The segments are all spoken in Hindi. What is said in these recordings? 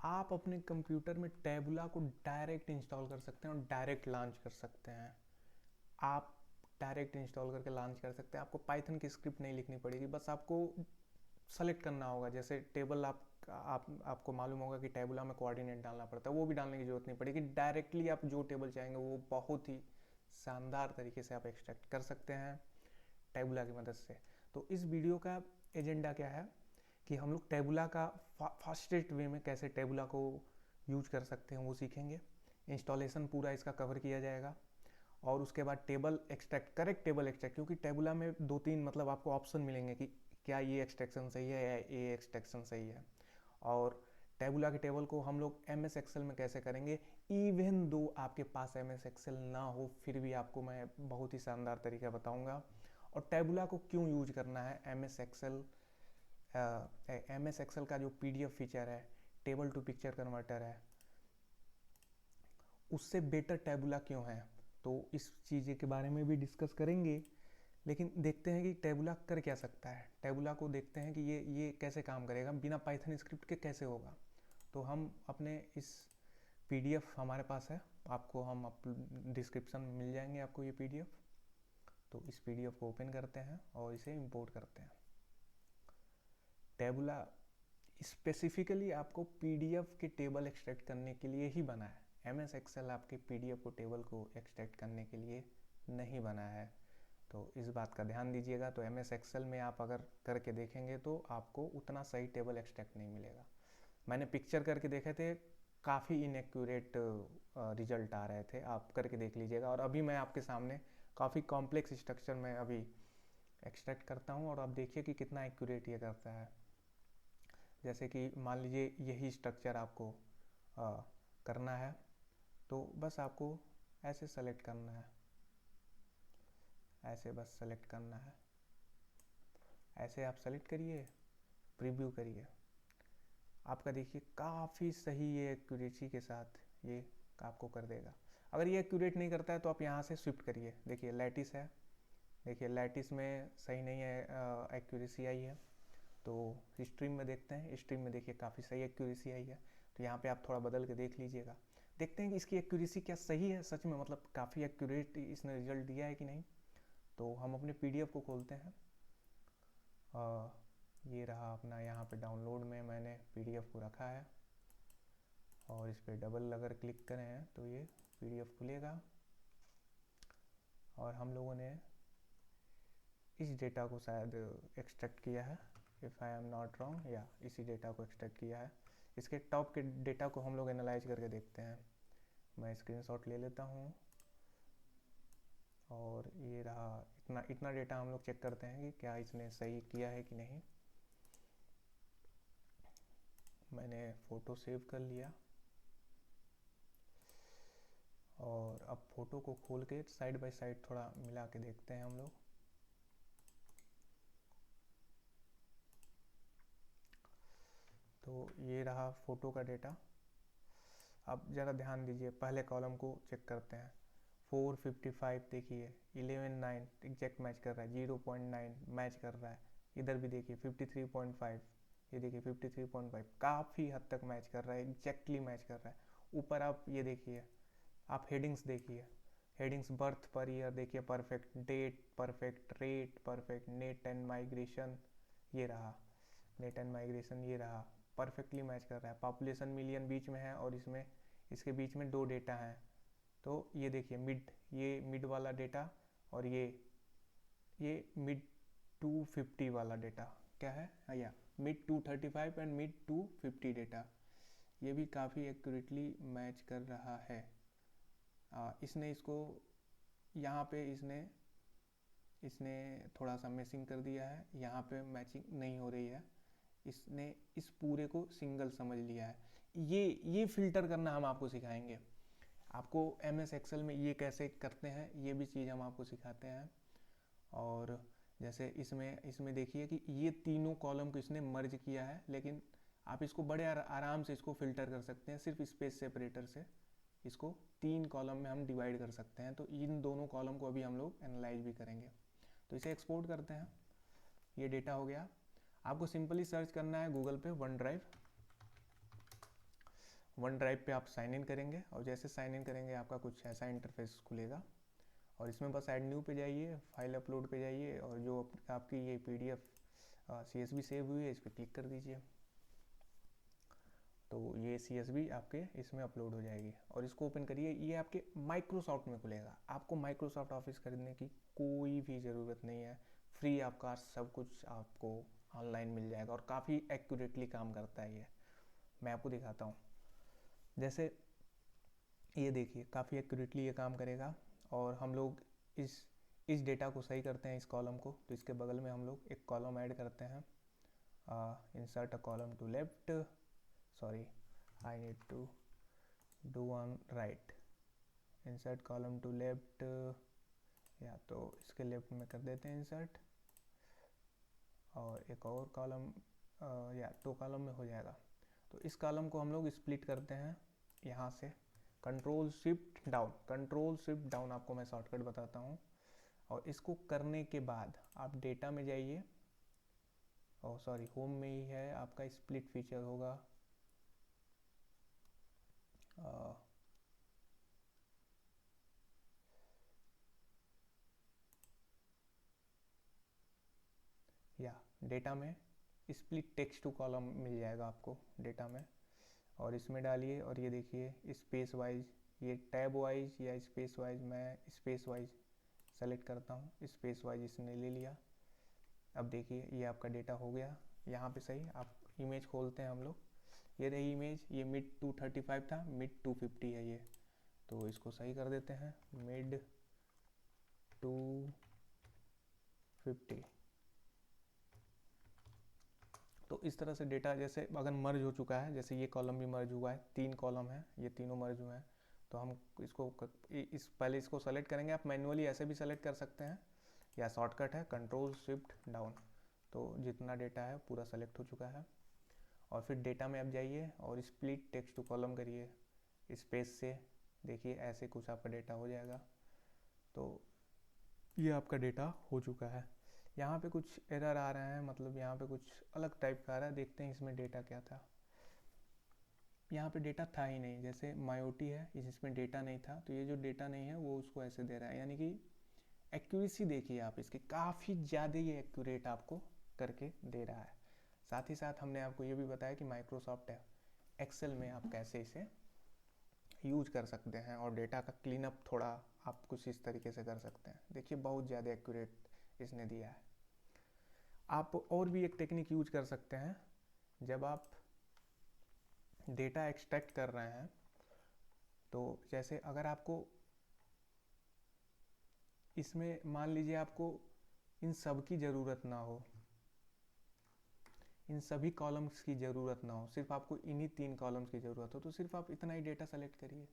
आप अपने कंप्यूटर में टैबुला को डायरेक्ट इंस्टॉल कर सकते हैं और डायरेक्ट लॉन्च कर सकते हैं। आप डायरेक्ट इंस्टॉल करके लॉन्च कर सकते हैं। आपको पाइथन की स्क्रिप्ट नहीं लिखनी पड़ेगी, बस आपको सेलेक्ट करना होगा। जैसे टेबल आपको मालूम होगा कि टैबुला में कोऑर्डिनेट डालना पड़ता है, वो भी डालने की जरूरत नहीं पड़ेगी। डायरेक्टली आप जो टेबल चाहेंगे वो बहुत ही शानदार तरीके से आप एक्सट्रैक्ट कर सकते हैं टैबुला की मदद से। तो इस वीडियो का एजेंडा क्या है कि हम लोग टैबुला का फास्टेस्ट वे में कैसे टैबुला को यूज कर सकते हैं वो सीखेंगे। इंस्टॉलेशन पूरा इसका कवर किया जाएगा और उसके बाद table extract, correct table extract, क्योंकि टैबुला में 2-3 मतलब आपको ऑप्शन मिलेंगे कि क्या ये एक्सट्रैक्शन सही है या ये एक्सट्रैक्शन सही है। और टैबुला के टेबल को हम लोग MS एक्सेल में कैसे करेंगे, इवन दो आपके पास MS एक्सेल ना हो फिर भी आपको मैं बहुत ही शानदार तरीका बताऊंगा। और टैबुला को क्यों यूज करना है, MS एक्सेल का जो PDF फीचर है, टेबल टू पिक्चर कन्वर्टर है, उससे बेटर टैबुला क्यों है, तो इस चीज़ के बारे में भी डिस्कस करेंगे। लेकिन देखते हैं कि टैबुला कर क्या सकता है। टैबुला को देखते हैं कि ये कैसे काम करेगा, बिना पाइथन स्क्रिप्ट के कैसे होगा। तो हम अपने इस PDF हमारे पास है, आपको हम डिस्क्रिप्शन में मिल जाएंगे आपको ये PDF। तो इस PDF को ओपन करते हैं और इसे इंपोर्ट करते हैं। टैबुला स्पेसिफिकली आपको PDF के टेबल एक्सट्रैक्ट करने के लिए ही बना है। MS एक्सेल आपके PDF को टेबल को एक्सट्रैक्ट करने के लिए नहीं बना है, तो इस बात का ध्यान दीजिएगा। तो MS एक्सेल में आप अगर करके देखेंगे तो आपको उतना सही टेबल एक्सट्रैक्ट नहीं मिलेगा। मैंने पिक्चर करके देखे थे, काफ़ी इनएक्यूरेट रिजल्ट आ रहे थे, आप करके देख लीजिएगा। और अभी मैं आपके सामने काफ़ी कॉम्प्लेक्स स्ट्रक्चर में अभी एक्सट्रैक्ट करता हूँ और आप देखिए कि कितना एक्यूरेट ये करता है। जैसे कि मान लीजिए यही स्ट्रक्चर आपको करना है, तो बस आपको ऐसे सेलेक्ट करना है, ऐसे बस सेलेक्ट करना है, ऐसे आप सेलेक्ट करिए, प्रीव्यू करिए। आपका देखिए काफ़ी सही ये एक्यूरेसी के साथ ये आपको कर देगा। अगर ये एक्यूरेट नहीं करता है तो आप यहाँ से शिफ्ट करिए। देखिए लैटिस है, देखिए लैटिस में सही नहीं है, एक्यूरेसी आई है। तो स्ट्रीम में देखते हैं, स्ट्रीम में देखिए काफ़ी सही एक्यूरेसी आई है। तो यहाँ पे आप थोड़ा बदल के देख लीजिएगा, देखते हैं कि इसकी एक्यूरेसी क्या सही है सच में, मतलब काफ़ी एक्यूरेट इसने रिजल्ट दिया है कि नहीं। तो हम अपने PDF को खोलते हैं। ये रहा अपना, यहाँ पे डाउनलोड में मैंने PDF को रखा है और इस पर डबल अगर क्लिक करें तो ये PDF खुलेगा। और हम लोगों ने इस डेटा को शायद एक्सट्रैक्ट किया है, if I am not wrong, या इसी डेटा को एक्सट्रैक्ट किया है। इसके टॉप के डेटा को हम लोग एनालाइज करके देखते हैं। मैं स्क्रीनशॉट ले लेता हूँ और ये रहा, इतना डेटा हम लोग चेक करते हैं कि क्या इसने सही किया है कि नहीं। मैंने फ़ोटो सेव कर लिया और अब फ़ोटो को खोल के साइड बाय साइड थोड़ा मिला के देखते हैं हम लोग। तो ये रहा फ़ोटो का डेटा। अब ज़रा ध्यान दीजिए, पहले कॉलम को चेक करते हैं। 455 देखिए, 11.9 एग्जैक्ट मैच कर रहा है, 0.9 मैच कर रहा है। इधर भी देखिए 53.5, ये देखिए 53.5, काफ़ी हद तक मैच कर रहा है, एग्जैक्टली मैच कर रहा है। ऊपर आप ये देखिए, आप हेडिंग्स देखिए, हेडिंग्स बर्थ पर ईयर देखिए, perfect, death perfect, rate perfect, net and migration, ये रहा नेट एंड माइग्रेशन, ये रहा परफेक्टली मैच कर रहा है। पॉपुलेशन मिलियन बीच में है और इसमें इसके बीच में 2 डेटा हैं। तो ये देखिए मिड, ये मिड वाला डेटा और ये मिड 250 वाला डेटा क्या है, या मिड 235 एंड मिड 250 डेटा, ये भी काफ़ी एक्यूरेटली मैच कर रहा है। इसने इसको यहाँ पे इसने थोड़ा सा मैचिंग कर दिया है, यहाँ पे मैचिंग नहीं हो रही है। इसने इस पूरे को सिंगल समझ लिया है। ये फिल्टर करना हम आपको सिखाएंगे। आपको MS एक्सेल में ये कैसे करते हैं ये भी चीज़ हम आपको सिखाते हैं। और जैसे इसमें देखिए कि ये तीनों कॉलम को इसने मर्ज किया है, लेकिन आप इसको बड़े आराम से इसको फिल्टर कर सकते हैं। सिर्फ स्पेस सेपरेटर से इसको 3 कॉलम में हम डिवाइड कर सकते हैं। तो इन दोनों कॉलम को अभी हम लोग एनालाइज भी करेंगे। तो इसे एक्सपोर्ट करते हैं, ये डेटा हो गया। आपको सिंपली सर्च करना है गूगल पे OneDrive, वन ड्राइव पे आप साइन इन करेंगे और जैसे साइन इन करेंगे आपका कुछ ऐसा इंटरफेस खुलेगा और इसमें बस ऐड न्यू पे जाइए, फाइल अपलोड पे जाइए और जो आपकी ये PDF CSV सेव हुई है इस पर क्लिक कर दीजिए। तो ये CSV आपके इसमें अपलोड हो जाएगी और इसको ओपन करिए। ये आपके माइक्रोसॉफ्ट में खुलेगा। आपको माइक्रोसॉफ्ट ऑफिस खरीदने की कोई भी ज़रूरत नहीं है, फ्री आपका सब कुछ आपको ऑनलाइन मिल जाएगा और काफ़ी एक्यूरेटली काम करता है ये। मैं आपको दिखाता हूँ। जैसे ये देखिए काफ़ी एक्यूरेटली ये काम करेगा और हम लोग इस डेटा को सही करते हैं, इस कॉलम को। तो इसके बगल में हम लोग एक कॉलम ऐड करते हैं, insert a column to left, sorry I need to do on right, insert column to left, या तो इसके लेफ्ट में कर देते हैं इंसर्ट और एक और कॉलम, या 2 कॉलम में हो जाएगा। तो इस कॉलम को हम लोग स्प्लिट करते हैं यहाँ से, कंट्रोल शिफ्ट डाउन आपको मैं शॉर्टकट बताता हूँ। और इसको करने के बाद आप डेटा में जाइए, और सॉरी होम में ही है आपका स्प्लिट फीचर होगा, या डेटा में स्प्लिट टेक्स्ट टू कॉलम मिल जाएगा आपको डेटा में, और इसमें डालिए और ये देखिए स्पेस वाइज, ये टैब वाइज या स्पेस वाइज, मैं स्पेस वाइज सेलेक्ट करता हूँ, स्पेस वाइज इसने ले लिया। अब देखिए ये आपका डेटा हो गया यहाँ पे सही। आप इमेज खोलते हैं हम लोग, ये रही इमेज, ये मिड 235 था, मिड 250 है ये। तो इसको सही कर देते हैं, मिड 250। तो इस तरह से डेटा जैसे अगर मर्ज हो चुका है, जैसे ये कॉलम भी मर्ज हुआ है, 3 कॉलम है, ये तीनों मर्ज हुए हैं। तो हम इसको पहले इसको सेलेक्ट करेंगे। आप मैनुअली ऐसे भी सेलेक्ट कर सकते हैं या शॉर्टकट है कंट्रोल शिफ्ट डाउन। तो जितना डेटा है पूरा सेलेक्ट हो चुका है। और फिर डेटा में आप जाइए और स्प्लिट टेक्स्ट टू कॉलम करिए स्पेस से, देखिए ऐसे कुछ आपका डेटा हो जाएगा। तो ये आपका डेटा हो चुका है। यहाँ पे कुछ एरर आ रहे हैं, मतलब यहाँ पे कुछ अलग टाइप का आ रहा है। देखते हैं इसमें डेटा क्या था। यहाँ पे डेटा था ही नहीं, जैसे मायोटी है इसमें डेटा नहीं था, तो ये जो डेटा नहीं है वो उसको ऐसे दे रहा है। यानी कि एक्यूरेसी देखिए आप इसकी, काफ़ी ज़्यादा ये एक्यूरेट आपको करके दे रहा है। साथ ही साथ हमने आपको ये भी बताया कि माइक्रोसॉफ्ट एक्सेल में आप कैसे इसे यूज कर सकते हैं और डेटा का क्लीन अप थोड़ा आप कुछ इस तरीके से कर सकते हैं। देखिए बहुत ज़्यादा एक्यूरेट इसने दिया है। आप और भी एक टेक्निक यूज कर सकते हैं, जब आप डेटा एक्सट्रैक्ट कर रहे हैं, तो जैसे अगर आपको इसमें मान लीजिए आपको इन सब की ज़रूरत ना हो, इन सभी कॉलम्स की ज़रूरत ना हो, सिर्फ आपको इन्हीं 3 कॉलम्स की ज़रूरत हो, तो सिर्फ आप इतना ही डेटा सेलेक्ट करिए,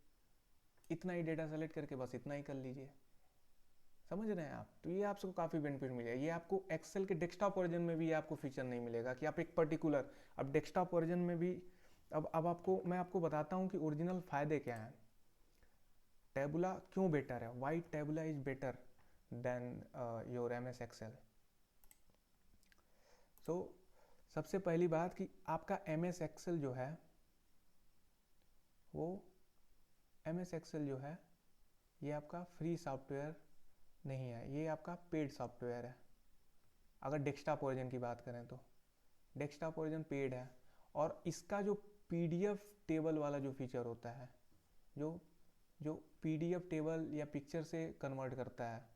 इतना ही डेटा सेलेक्ट करके बस इतना ही कर लीजिए। समझ रहे हैं आप? तो ये आपको काफ़ी बेनिफिट मिलेगा। ये आपको एक्सेल के डेस्कटॉप वर्जन में भी ये आपको फीचर नहीं मिलेगा कि आप एक पर्टिकुलर, अब डेस्कटॉप वर्जन में भी अब आपको मैं आपको बताता हूँ कि ओरिजिनल फ़ायदे क्या हैं। टेबुला क्यों बेटर है, why Tabula is better than your MS Excel. So सबसे पहली बात कि आपका MS एक्सेल जो है वो MS एक्सेल जो है ये आपका फ्री सॉफ्टवेयर नहीं है, ये आपका पेड सॉफ्टवेयर है। अगर डेस्कटॉप वर्जन की बात करें तो डेस्कटॉप वर्जन पेड है, और इसका जो PDF टेबल वाला जो फीचर होता है, जो जो PDF टेबल या पिक्चर से कन्वर्ट करता है,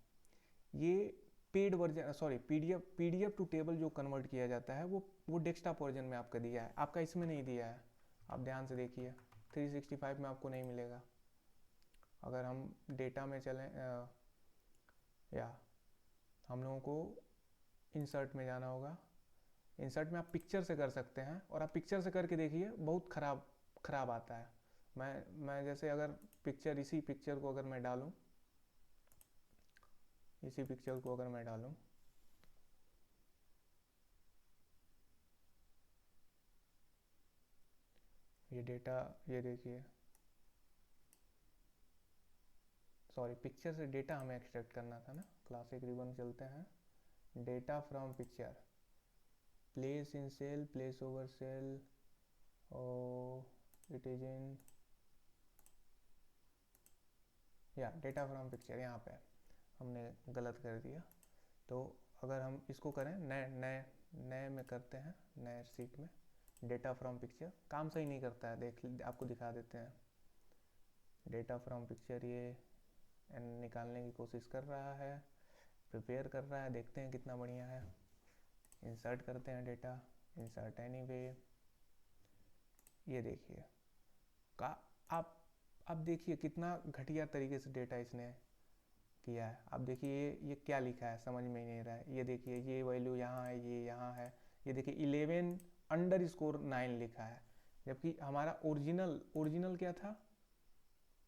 ये paid version, sorry PDF to table जो कन्वर्ट किया जाता है वो डेस्कटॉप वर्जन में आपका दिया है, आपका इसमें नहीं दिया है। आप ध्यान से देखिए 365 में आपको नहीं मिलेगा। अगर हम डेटा में चलें, या हम लोगों को इंसर्ट में जाना होगा। इंसर्ट में आप पिक्चर से कर सकते हैं, और आप पिक्चर से करके देखिए बहुत ख़राब आता है। मैं जैसे अगर इसी पिक्चर को अगर मैं डालूं, ये डेटा, ये देखिए, सॉरी पिक्चर से डेटा हमें एक्सट्रैक्ट करना था ना। क्लासिक रिबन चलते हैं, data from picture, place in cell, place over cell, और इट इज इन या डेटा फ्रॉम पिक्चर, यहाँ पे हमने गलत कर दिया। तो अगर हम इसको करें नए नए नए में करते हैं, नए सीट में डेटा फ्रॉम पिक्चर, काम सही नहीं करता है, देख आपको दिखा देते हैं। डेटा फ्रॉम पिक्चर ये निकालने की कोशिश कर रहा है, प्रिपेयर कर रहा है, देखते हैं कितना बढ़िया है। इंसर्ट करते हैं डेटा, इंसर्ट एनीवे, ये देखिए का आप देखिए कितना घटिया तरीके से डेटा इसने किया है। अब देखिए ये क्या लिखा है समझ में ही नहीं रहा है। ये देखिए ये वैल्यू यहाँ है, ये यहाँ है, ये देखिए 11_9 लिखा है, जबकि हमारा ओरिजिनल क्या था,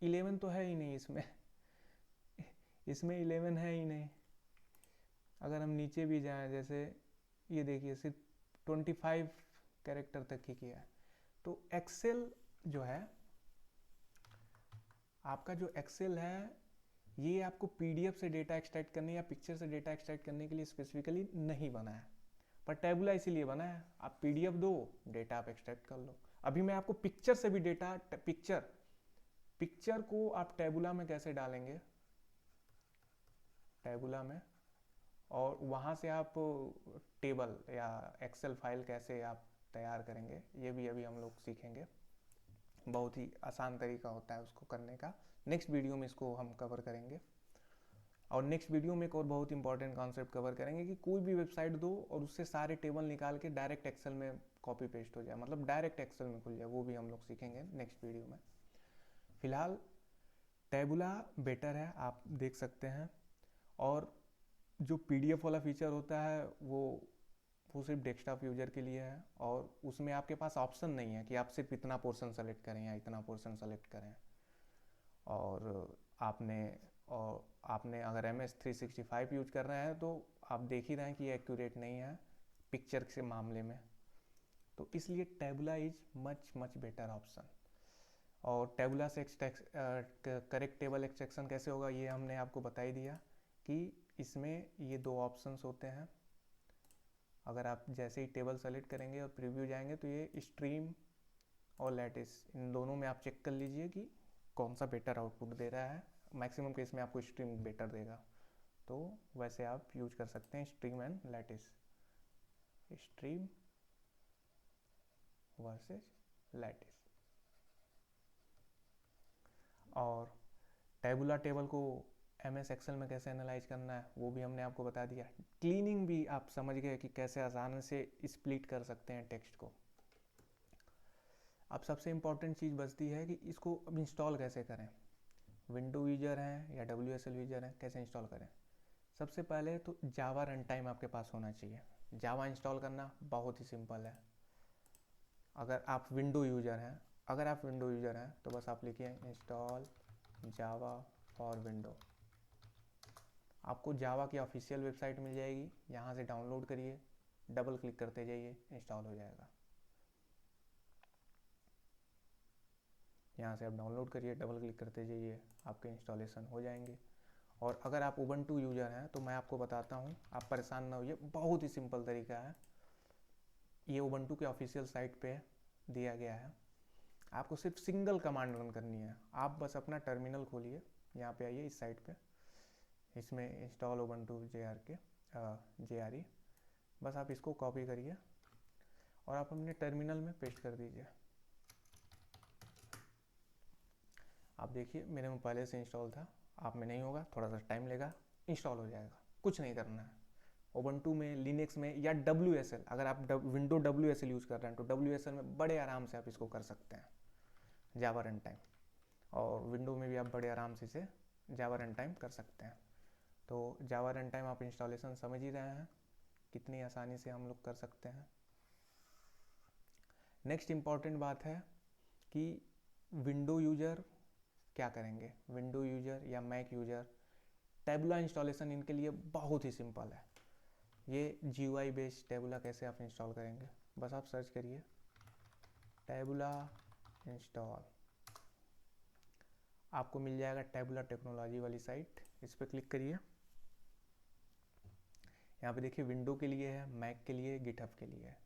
11 तो है ही नहीं इसमें इसमें 11 है ही नहीं। अगर हम नीचे भी जाएं, जैसे ये देखिए सिर्फ 25 कैरेक्टर तक ही किया है। तो एक्सेल जो है, आपका जो एक्सेल है, ये आपको पीडीएफ से डेटा एक्सट्रैक्ट करने या पिक्चर से डेटा एक्सट्रैक्ट करने के लिए स्पेसिफिकली नहीं बना है, पर टैबुला इसीलिए बना है। आप पीडीएफ दो, डेटा आप एक्सट्रैक्ट कर लो। अभी मैं आपको पिक्चर से भी डेटा, पिक्चर को आप टैबुला में कैसे डालेंगे, टैबुला में, और वहाँ से आप टेबल या एक्सेल फाइल कैसे आप तैयार करेंगे, ये भी अभी हम लोग सीखेंगे। बहुत ही आसान तरीका होता है उसको करने का। नेक्स्ट वीडियो में इसको हम कवर करेंगे। और नेक्स्ट वीडियो में एक और बहुत इंपॉर्टेंट कॉन्सेप्ट कवर करेंगे कि कोई भी वेबसाइट दो और उससे सारे टेबल निकाल के डायरेक्ट एक्सेल में कॉपी पेस्ट हो जाए, मतलब डायरेक्ट एक्सेल में खुल जाए, वो भी हम लोग सीखेंगे नेक्स्ट वीडियो में। फिलहाल टैबुला बेटर है, आप देख सकते हैं। और जो पीडीएफ वाला फीचर होता है वो सिर्फ डेस्कटॉप यूजर के लिए है, और उसमें आपके पास ऑप्शन नहीं है कि आप सिर्फ इतना पोर्शन सेलेक्ट करें या इतना पोर्शन सेलेक्ट करें। और आपने अगर MS365 यूज कर रहे हैं तो आप देख ही रहे हैं कि ये एक्यूरेट नहीं है पिक्चर के मामले में। तो इसलिए टैबुला इज मच बेटर ऑप्शन। और टैबुला से करेक्ट टेबल एक्सट्रैक्शन कैसे होगा, ये हमने आपको बता ही दिया कि इसमें ये दो ऑप्शंस होते हैं। अगर आप जैसे ही टेबल सेलेक्ट करेंगे और प्रीव्यू जाएंगे तो ये स्ट्रीम और लैटिस, इन दोनों में आप चेक कर लीजिए कि कौन सा बेटर आउटपुट दे रहा है। मैक्सिमम केस में आपको स्ट्रीम बेटर देगा, तो वैसे आप यूज कर सकते हैं stream and lattice, stream versus lattice. और टैबुला टेबल को MS एक्सेल में कैसे एनालाइज करना है वो भी हमने आपको बता दिया। क्लीनिंग भी आप समझ गए कि कैसे आसानी से स्प्लिट कर सकते हैं टेक्स्ट को। अब सबसे इम्पॉर्टेंट चीज़ बचती है कि इसको अब इंस्टॉल कैसे करें। विंडो यूजर हैं या WSL यूजर हैं, कैसे इंस्टॉल करें। सबसे पहले तो जावा रन टाइम आपके पास होना चाहिए। जावा इंस्टॉल करना बहुत ही सिंपल है। अगर आप विंडो यूजर हैं तो बस आप लिखिए इंस्टॉल जावा फॉर विंडो। आपको जावा की ऑफिशियल वेबसाइट मिल जाएगी, यहाँ से डाउनलोड करिए, डबल क्लिक करते जाइए, इंस्टॉल हो जाएगा। यहाँ से आप डाउनलोड करिए, डबल क्लिक करते जाइए, आपके इंस्टॉलेशन हो जाएंगे। और अगर आप उबंटू यूजर हैं तो मैं आपको बताता हूँ, आप परेशान ना होइए, बहुत ही सिंपल तरीका है। ये उबंटू के ऑफिशियल साइट पे दिया गया है। आपको सिर्फ सिंगल कमांड रन करनी है। आप बस अपना टर्मिनल खोलिए, यहाँ पे आइए इस साइट पे, इसमें इंस्टॉल उबंटू JRE, बस आप इसको कॉपी करिए और आप अपने टर्मिनल में पेस्ट कर दीजिए। आप देखिए मेरे में पहले से इंस्टॉल था, आप में नहीं होगा, थोड़ा सा टाइम लेगा, इंस्टॉल हो जाएगा, कुछ नहीं करना है। उबंटू में, लिनक्स में या WSL, अगर आप विंडो WSL यूज़ कर रहे हैं तो WSL में बड़े आराम से आप इसको कर सकते हैं, जावा रन टाइम। और विंडो में भी आप बड़े आराम से इसे जावा रन टाइम कर सकते हैं। तो जावा रन टाइम आप इंस्टॉलेशन समझ ही रहे हैं कितनी आसानी से हम लोग कर सकते हैं। नेक्स्ट इम्पॉर्टेंट बात है कि विंडो यूजर क्या करेंगे। विंडो यूजर या मैक यूजर, टैबुला इंस्टॉलेशन इनके लिए बहुत ही सिंपल है। ये GUI बेस्ड टैबुला कैसे आप इंस्टॉल करेंगे, बस आप सर्च करिए टैबुला इंस्टॉल, आपको मिल जाएगा टैबुला टेक्नोलॉजी वाली साइट, इस पर क्लिक करिए। यहाँ पे देखिए विंडो के लिए है, मैक के लिए, गिटहब के लिए है,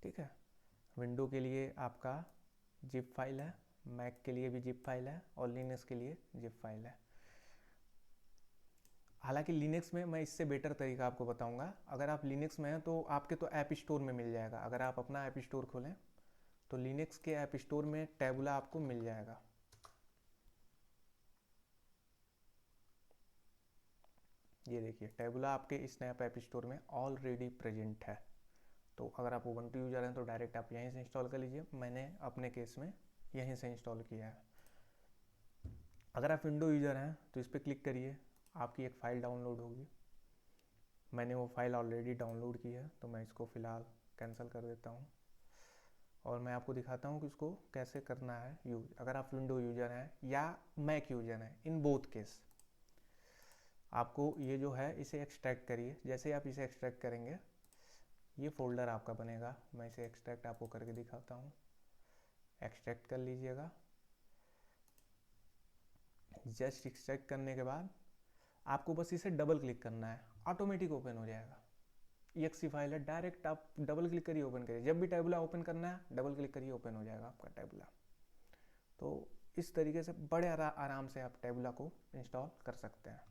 ठीक है। विंडो के लिए आपका जिप फाइल है, मैक के लिए भी जिप फाइल है और लिनक्स के लिए जिप फाइल है। हालांकि लिनक्स में मैं इससे बेटर तरीका आपको बताऊंगा। अगर आप लिनक्स में हैं तो आपके तो ऐप स्टोर में मिल जाएगा। अगर आप अपना ऐप स्टोर खोलें तो लिनक्स के ऐप स्टोर में टैबुला आपको मिल जाएगा। ये देखिए टैबुला आपके स्नैप ऐप स्टोर में ऑलरेडी प्रेजेंट है। तो अगर आप उबंटू यूज़र हैं तो डायरेक्ट आप यहीं से इंस्टॉल कर लीजिए। मैंने अपने केस में यहीं से इंस्टॉल किया है। अगर आप विंडो यूज़र हैं तो इस पर क्लिक करिए, आपकी एक फ़ाइल डाउनलोड होगी। मैंने वो फाइल ऑलरेडी डाउनलोड की है तो मैं इसको फ़िलहाल कैंसिल कर देता हूँ और मैं आपको दिखाता हूँ कि इसको कैसे करना है यूज। अगर आप विंडो यूज़र हैं या मैक यूज़र हैं, इन बोथ केस आपको ये जो है इसे एक्सट्रैक्ट करिए। जैसे आप इसे एक्सट्रैक्ट करेंगे ये फोल्डर आपका बनेगा। मैं इसे एक्सट्रैक्ट आपको करके दिखाता हूँ। एक्सट्रैक्ट कर लीजिएगा। जस्ट एक्सट्रैक्ट करने के बाद आपको बस इसे डबल क्लिक करना है, ऑटोमेटिक ओपन हो जाएगा। EXE फाइल है, डायरेक्ट आप डबल क्लिक करिए ओपन करिए। जब भी टैबुला ओपन करना है डबल क्लिक करिए, ओपन हो जाएगा आपका टैबुला। तो इस तरीके से बड़े आराम से आप टैबुला को इंस्टॉल कर सकते हैं।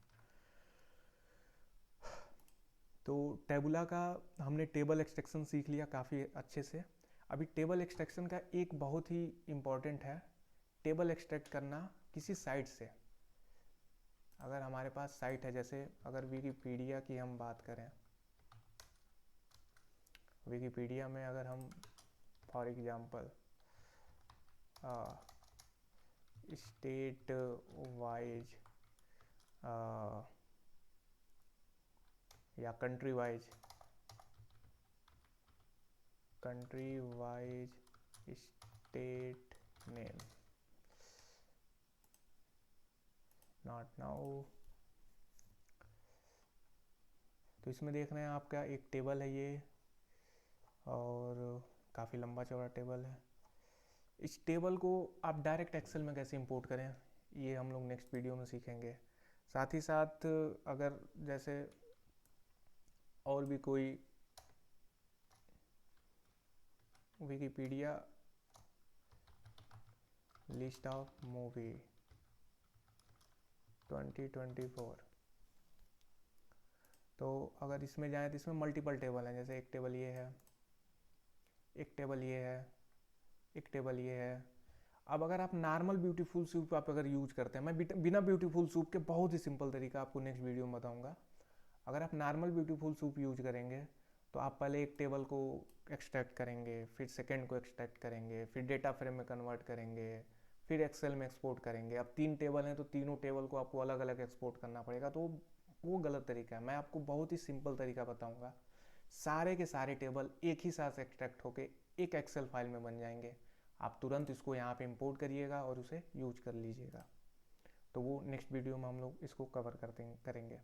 तो टैबुला का हमने टेबल एक्सट्रैक्शन सीख लिया काफ़ी अच्छे से। अभी टेबल एक्सट्रैक्शन का एक बहुत ही इम्पॉर्टेंट है, टेबल एक्सट्रैक्ट करना किसी साइट से। अगर हमारे पास साइट है, जैसे अगर विकीपीडिया की हम बात करें, विकीपीडिया में अगर हम फॉर एग्जांपल स्टेट वाइज या country wise state name, not now. तो इसमें देख रहे हैं आपका एक टेबल है ये, और काफ़ी लंबा चौड़ा टेबल है। इस टेबल को आप डायरेक्ट एक्सेल में कैसे इंपोर्ट करें ये हम लोग नेक्स्ट वीडियो में सीखेंगे। साथ ही साथ अगर जैसे और भी कोई विकिपीडिया लिस्ट ऑफ मूवी 2024, तो अगर इसमें जाएँ तो इसमें मल्टीपल टेबल हैं। जैसे एक टेबल ये है, एक टेबल ये है, एक टेबल ये है। अब अगर आप नॉर्मल ब्यूटीफुल सूप आप अगर यूज करते हैं, मैं बिना ब्यूटीफुल सूप के बहुत ही सिंपल तरीका आपको नेक्स्ट वीडियो में बताऊंगा। अगर आप नॉर्मल ब्यूटीफुल सूप यूज करेंगे तो आप पहले एक टेबल को एक्सट्रैक्ट करेंगे, फिर सेकेंड को एक्सट्रैक्ट करेंगे, फिर डेटा फ्रेम में कन्वर्ट करेंगे, फिर एक्सेल में एक्सपोर्ट करेंगे। अब 3 टेबल हैं तो तीनों टेबल को आपको अलग अलग एक्सपोर्ट करना पड़ेगा, तो वो गलत तरीका है। मैं आपको बहुत ही सिंपल तरीका बताऊंगा। सारे के सारे टेबल एक ही साथ एक्सट्रैक्ट होके एक एक्सेल फाइल में बन जाएंगे। आप तुरंत इसको यहाँ पे इंपोर्ट करिएगा और उसे यूज कर लीजिएगा। तो वो नेक्स्ट वीडियो में हम लोग इसको कवर करेंगे।